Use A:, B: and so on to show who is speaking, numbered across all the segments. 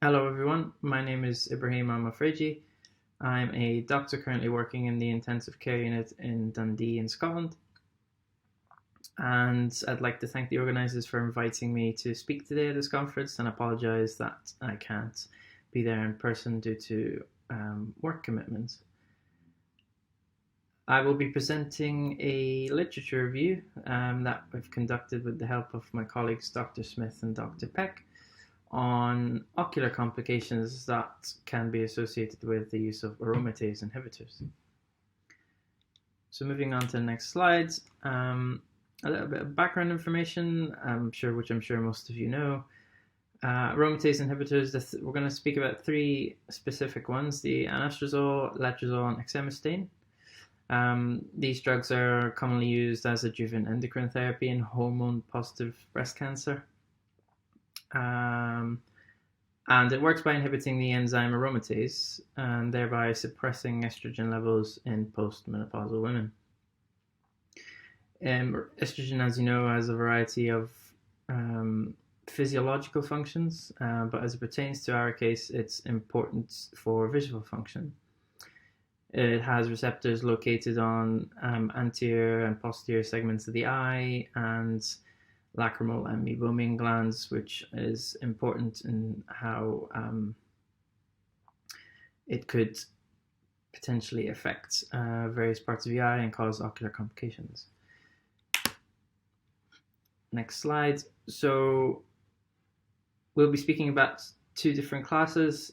A: Hello everyone, my name is Ibrahim Amafreji. I'm a doctor currently working in the intensive care unit in Dundee in Scotland. And I'd like to thank the organisers for inviting me to speak today at this conference and apologise that I can't be there in person due to work commitments. I will be presenting a literature review that I've conducted with the help of my colleagues Dr. Smith and Dr. Peck on ocular complications that can be associated with the use of aromatase inhibitors. So moving on to the next slide, a little bit of background information, which I'm sure most of you know. Aromatase inhibitors, we're going to speak about three specific ones, the anastrozole, letrozole, and exemestane. These drugs are commonly used as adjuvant endocrine therapy in hormone-positive breast cancer. And it works by inhibiting the enzyme aromatase and thereby suppressing estrogen levels in postmenopausal women. Estrogen, as you know, has a variety of physiological functions, but as it pertains to our case, it's important for visual function. It has receptors located on anterior and posterior segments of the eye and lacrimal and meibomian glands, which is important in how it could potentially affect various parts of the eye and cause ocular complications. Next slide. So we'll be speaking about two different classes.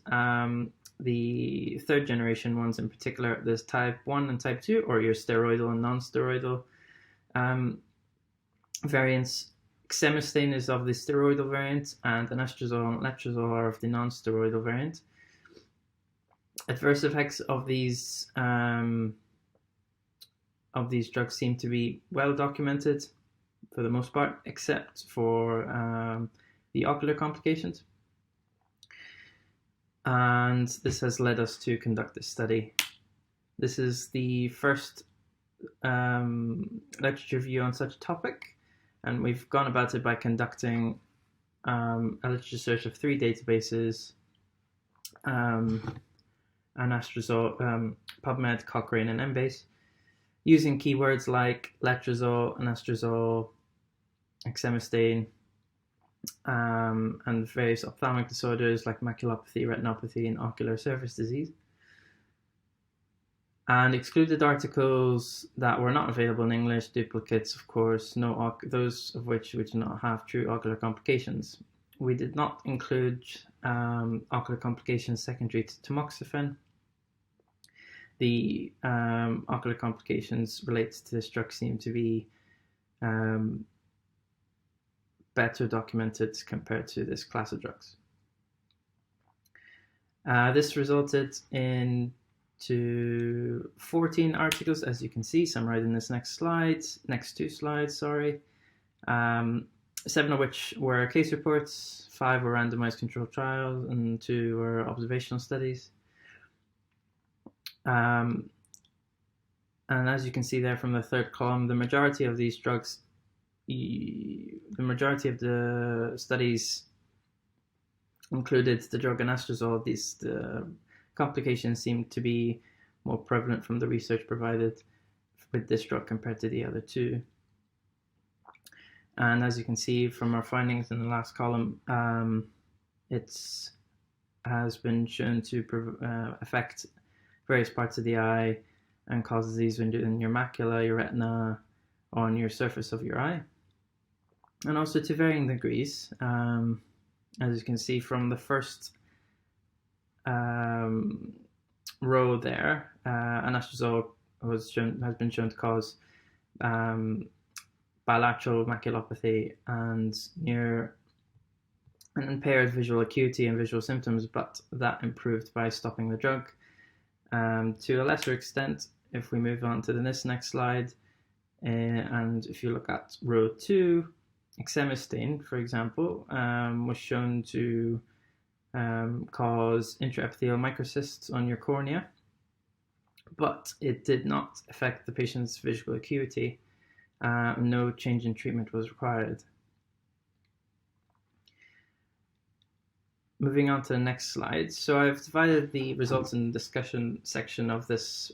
A: The third generation ones in particular, there's type 1 and type 2, or your steroidal and non-steroidal variants. Exemestane is of the steroidal variant, and anastrozole and letrozole are of the non-steroidal variant. Adverse effects of these drugs seem to be well documented for the most part, except for the ocular complications. And this has led us to conduct this study. This is the first literature review on such a topic, and we've gone about it by conducting a literature search of three databases: anastrozole, PubMed, Cochrane, and Embase, using keywords like letrozole, anastrozole, exemestane, and various ophthalmic disorders like maculopathy, retinopathy, and ocular surface disease, and excluded articles that were not available in English, duplicates, of course, those of which do not have true ocular complications. We did not include ocular complications secondary to tamoxifen. The ocular complications related to this drug seem to be better documented compared to this class of drugs. This resulted in 14 articles, as you can see, summarized in this next two slides, 7 of which were case reports, 5 were randomized controlled trials, and 2 were observational studies. And as you can see there from the third column, the majority of these drugs, the majority of the studies included the drug anastrozole. The complications seem to be more prevalent from the research provided with this drug compared to the other two. And as you can see from our findings in the last column, it has been shown to affect various parts of the eye and cause disease in your macula, your retina, on your surface of your eye, and also to varying degrees. As you can see from the first row there, anastrozole has been shown to cause bilateral maculopathy and impaired visual acuity and visual symptoms, but that improved by stopping the drug. To a lesser extent, if we move on to the next slide, and if you look at row 2, exemestane, for example, was shown to cause intraepithelial microcysts on your cornea, but it did not affect the patient's visual acuity. No change in treatment was required. Moving on to the next slide. So I've divided the results and discussion section of this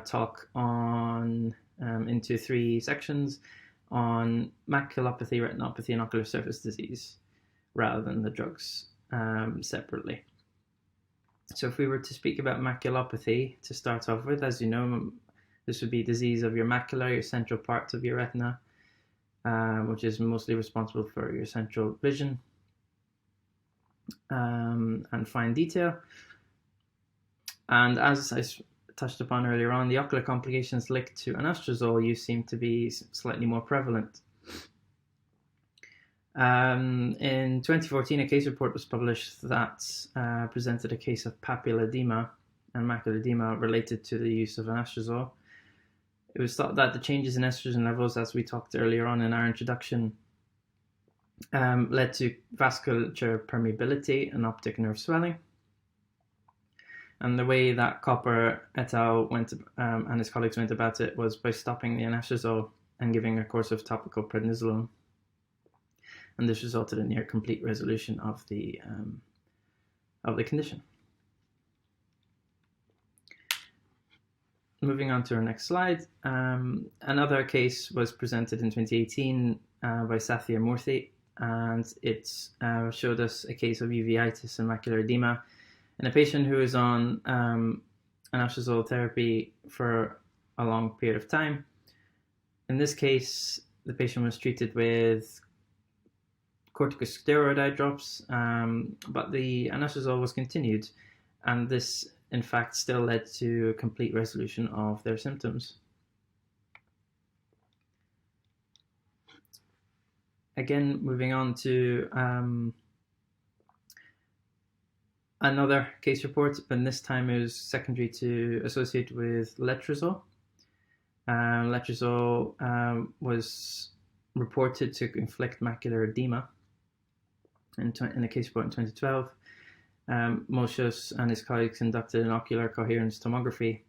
A: talk into 3 sections on maculopathy, retinopathy, and ocular surface disease, rather than the drugs separately. So if we were to speak about maculopathy to start off with, as you know, this would be disease of your macula, your central part of your retina, which is mostly responsible for your central vision and fine detail. And as I touched upon earlier on, the ocular complications linked to anastrozole use seem to be slightly more prevalent. In 2014, a case report was published that presented a case of papilla edema and macular edema related to the use of anastrozole. It was thought that the changes in estrogen levels, as we talked earlier on in our introduction, led to vasculature permeability and optic nerve swelling. And the way that Copper et al. And his colleagues went about it was by stopping the anastrozole and giving a course of topical prednisolone. And this resulted in near complete resolution of the condition. Moving on to our next slide, another case was presented in 2018 by Sathya Murthy, and it showed us a case of uveitis and macular edema in a patient who is on anastrozole therapy for a long period of time. In this case, the patient was treated with corticosteroid eye drops, but the anastrozole was continued, and this in fact still led to a complete resolution of their symptoms. Again, moving on to another case report, but this time it was secondary to associated with letrozole. Letrozole was reported to inflict macular edema in a case report in 2012. Moshe and his colleagues conducted an ocular coherence tomography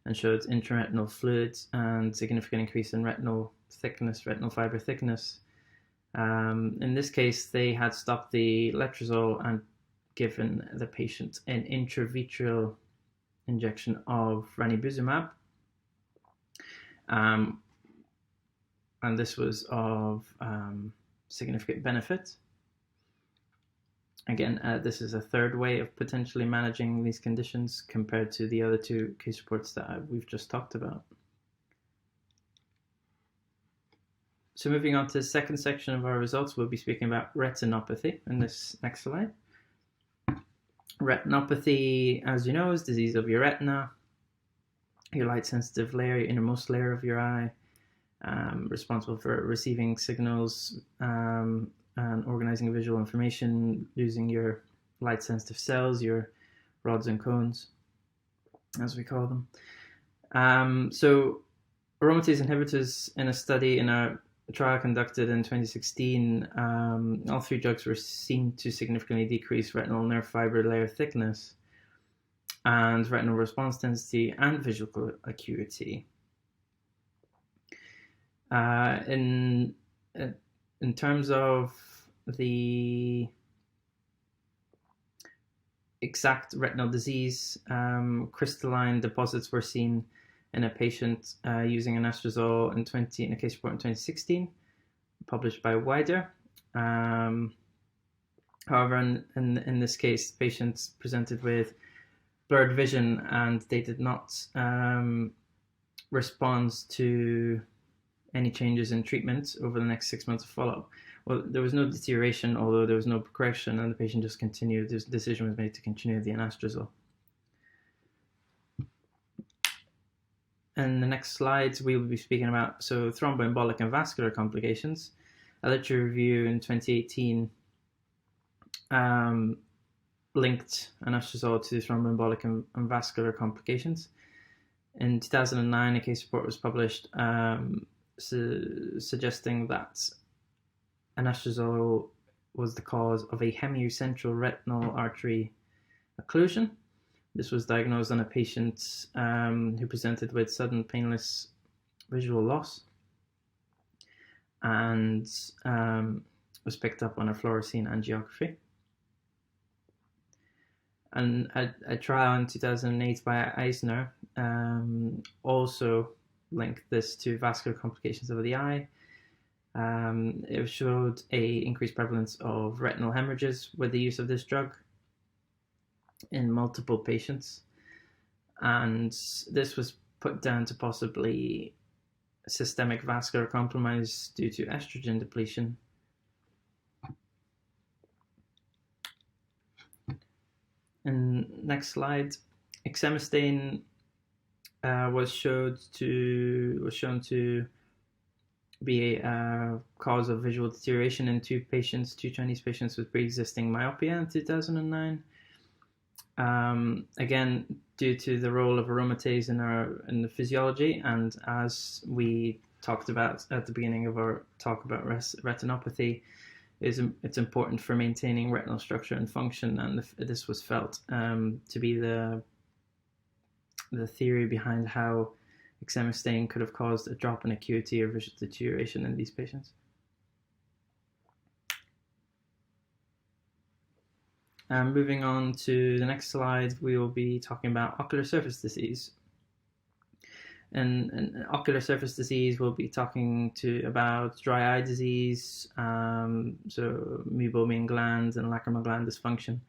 A: and showed intraretinal fluids and significant increase in retinal thickness, retinal fiber thickness. In this case, they had stopped the letrozole and given the patient an intravitreal injection of ranibizumab. And this was of significant benefit. Again, this is a third way of potentially managing these conditions compared to the other 2 case reports that we've just talked about. So moving on to the second section of our results, we'll be speaking about retinopathy in this next slide. Retinopathy, as you know, is disease of your retina, your light-sensitive layer, your innermost layer of your eye, responsible for receiving signals and organizing visual information using your light-sensitive cells, your rods and cones, as we call them. So aromatase inhibitors in a study in a trial conducted in 2016, all 3 drugs were seen to significantly decrease retinal nerve fiber layer thickness and retinal response density and visual acuity. In terms of the exact retinal disease, crystalline deposits were seen in a patient using anastrozole in a case report in 2016, published by Wider. However, in this case, patients presented with blurred vision and they did not respond to any changes in treatment over the next 6 months of follow-up. Well, there was no deterioration, although there was no progression, and the patient just continued. This decision was made to continue the anastrozole. In the next slides, we will be speaking about thromboembolic and vascular complications. A literature review in 2018 linked anastrozole to thromboembolic and vascular complications. In 2009, a case report was published suggesting that anastrozole was the cause of a hemiocentral retinal artery occlusion. This was diagnosed on a patient who presented with sudden painless visual loss and was picked up on a fluorescein angiography. And a trial in 2008 by Eisner also linked this to vascular complications of the eye. It showed a increased prevalence of retinal hemorrhages with the use of this drug in multiple patients. And this was put down to possibly systemic vascular compromise due to estrogen depletion. And next slide, exemestane was shown to be a cause of visual deterioration in two Chinese patients with pre-existing myopia in 2009. Again, due to the role of aromatase in the physiology, and as we talked about at the beginning of our talk about retinopathy, it's important for maintaining retinal structure and function, and this was felt to be the theory behind how exemestane could have caused a drop in acuity or visual deterioration in these patients. Moving on to the next slide, we will be talking about ocular surface disease. And ocular surface disease, we'll be talking about dry eye disease, so meibomian glands and lacrimal gland dysfunction.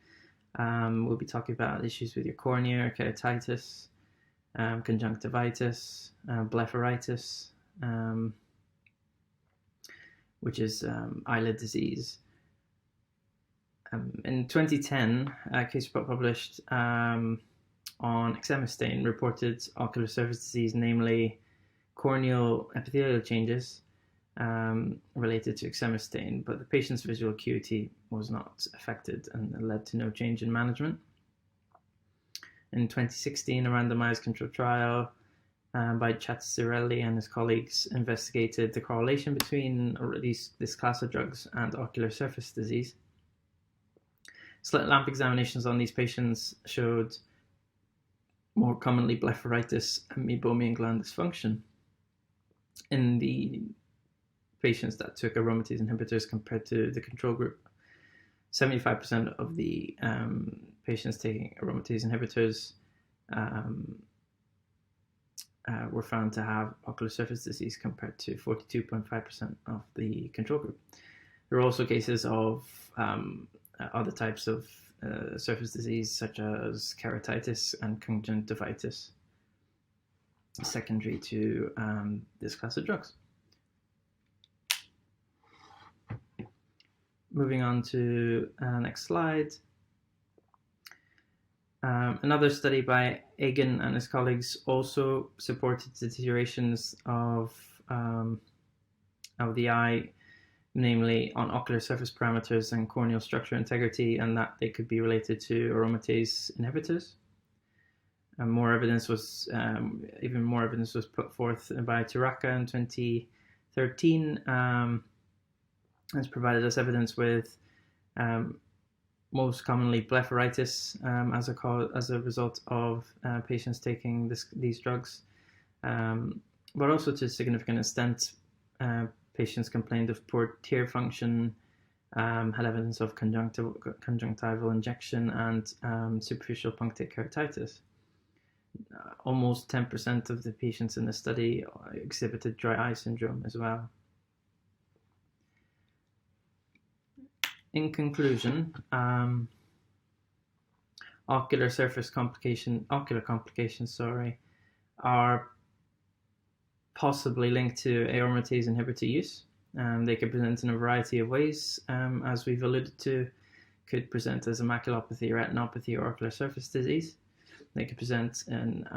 A: We'll be talking about issues with your cornea, keratitis, conjunctivitis, blepharitis, which is eyelid disease. In 2010, a case report published on exemestane reported ocular surface disease, namely corneal epithelial changes related to exemestane, but the patient's visual acuity was not affected and led to no change in management. In 2016, a randomized control trial by Chattarelli and his colleagues investigated the correlation between this class of drugs and ocular surface disease. Slit lamp examinations on these patients showed more commonly blepharitis and meibomian gland dysfunction in the patients that took aromatase inhibitors compared to the control group. 75% of the patients taking aromatase inhibitors were found to have ocular surface disease compared to 42.5% of the control group. There were also cases of other types of surface disease, such as keratitis and conjunctivitis, secondary to this class of drugs. Moving on to next slide. Another study by Egan and his colleagues also supported deteriorations of the eye, namely on ocular surface parameters and corneal structure integrity, and that they could be related to aromatase inhibitors. Even more evidence was put forth by Taraka in 2013. Has provided us evidence with most commonly blepharitis as a result of patients taking these drugs, but also to a significant extent, patients complained of poor tear function, had evidence of conjunctival injection, and superficial punctate keratitis. Almost 10% of the patients in the study exhibited dry eye syndrome as well. In conclusion, ocular complications, are possibly linked to aromatase inhibitor use. They could present in a variety of ways, as we've alluded to. Could present as a maculopathy, retinopathy, or ocular surface disease. They could present in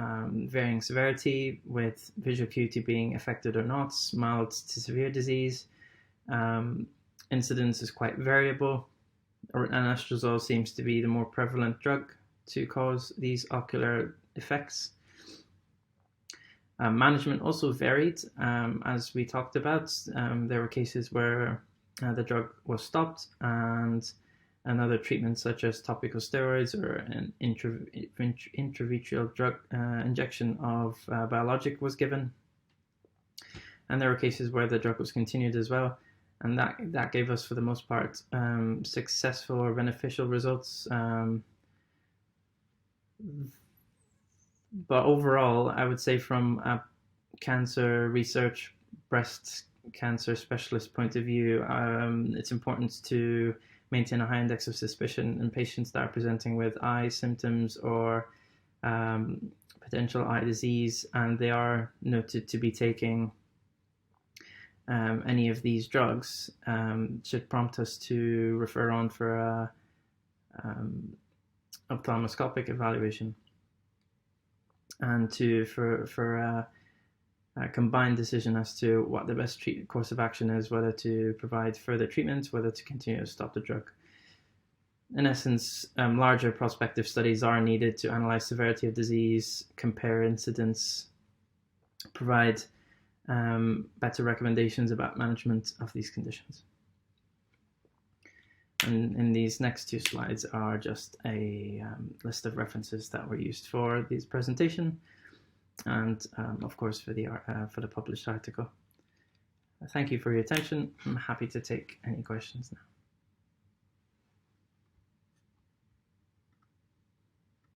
A: varying severity, with visual acuity being affected or not, mild to severe disease. Incidence is quite variable, and anastrozole seems to be the more prevalent drug to cause these ocular effects. Management also varied, as we talked about. There were cases where the drug was stopped and another treatment such as topical steroids or an intravitreal drug injection of biologic was given. And there were cases where the drug was continued as well. And that gave us, for the most part, successful or beneficial results. But overall, I would say from a cancer research, breast cancer specialist point of view, it's important to maintain a high index of suspicion in patients that are presenting with eye symptoms or potential eye disease, and they are noted to be taking any of these drugs, should prompt us to refer on for a ophthalmoscopic evaluation, and for a combined decision as to what the best course of action is, whether to provide further treatment, whether to continue to stop the drug. In essence, larger prospective studies are needed to analyze severity of disease, compare incidence, provide better recommendations about management of these conditions. And in these next two slides are just a list of references that were used for this presentation, and of course for the published article. Thank you for your attention. I'm happy to take any questions now.